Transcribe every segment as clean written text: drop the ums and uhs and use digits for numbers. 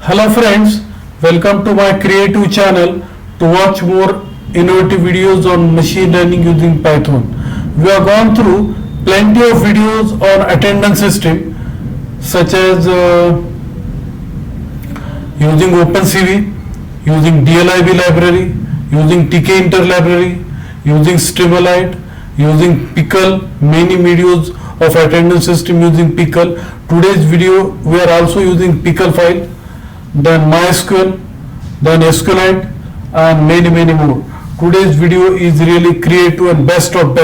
Hello friends, welcome to my creative channel to watch more innovative videos on machine learning using Python. We have gone through plenty of videos on attendance system such as using OpenCV, using DLIB library, using TK interlibrary, using streamline, using pickle, many videos of attendance system using pickle. Today's video we are also using pickle file, then MySQL, then SQLite, and many more. Today's video is really creative and best of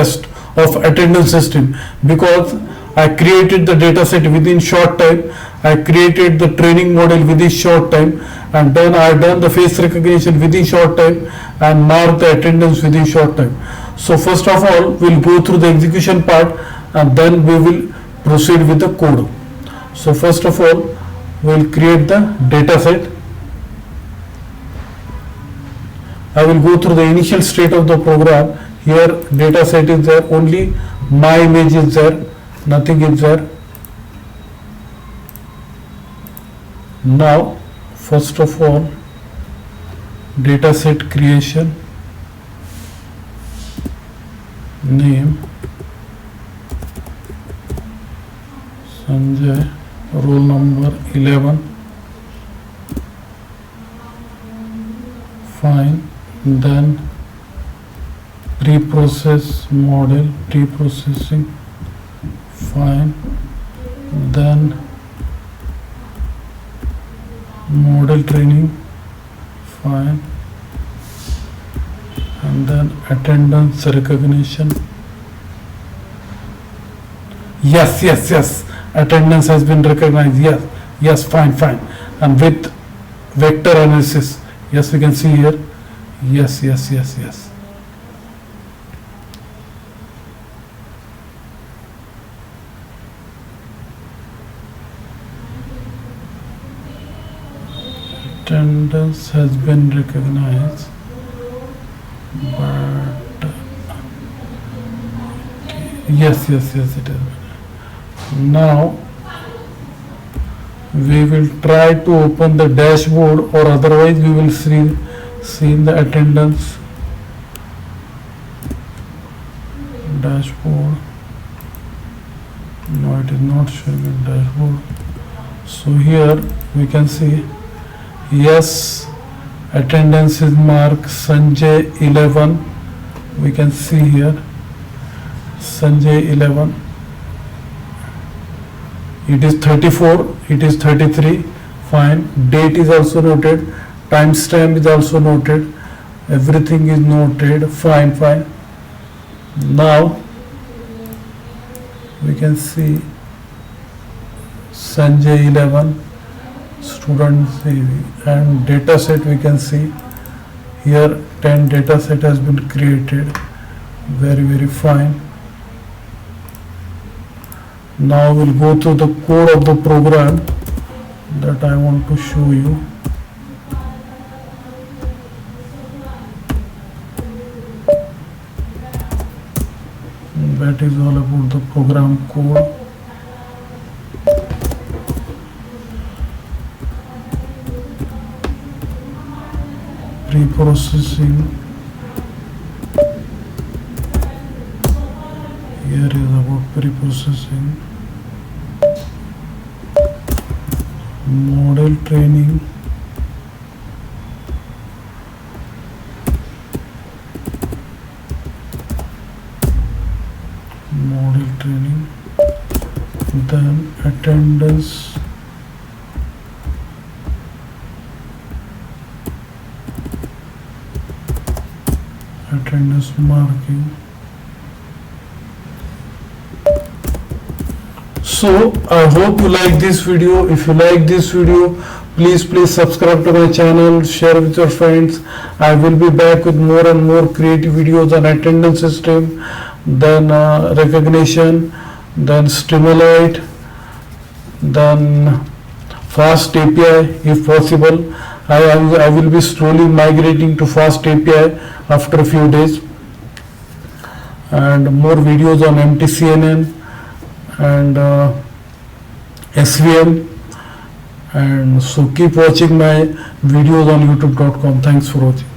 attendance system because I created the dataset within short time, I created the training model within short time, and then I done the face recognition within short time and mark the attendance within short time. So first of all we'll go through the execution part and then we will proceed with the code. So first of all we'll create the data set. I will go through the initial state of the program. Here data set is there, only my image is there, nothing is there. Now first of all data set creation, name Sanjay, roll number 11, fine. Then preprocess model, preprocessing, fine. Then model training, fine. And then attendance recognition. Yes, attendance has been recognized. Yes, fine. And with vector analysis, yes, we can see here. Yes. Attendance has been recognized, but yes, it is. Now we will try to open the dashboard, or otherwise we will see in the attendance dashboard. No, it is not showing in dashboard. So here we can see, yes, attendance is marked Sanjay 11. We can see here Sanjay 11. It is 34, it is 33, fine. Date is also noted, timestamp is also noted, everything is noted, fine. Now we can see Sanjay 11, student CV, and data set we can see here 10 data set has been created, very fine. Now we'll go through the code of the program that I want to show you. That is all about the program code. Preprocessing. Here is about preprocessing. Model training. Then attendance marking. So I hope you like this video. If you like this video, please subscribe to my channel, share with your friends. I will be back with more and more creative videos on attendance system, then recognition, then stimulate, then fast API if possible. I will be slowly migrating to fast API after a few days, and more videos on MTCNN and SVM and so keep watching my videos on youtube.com. Thanks for watching.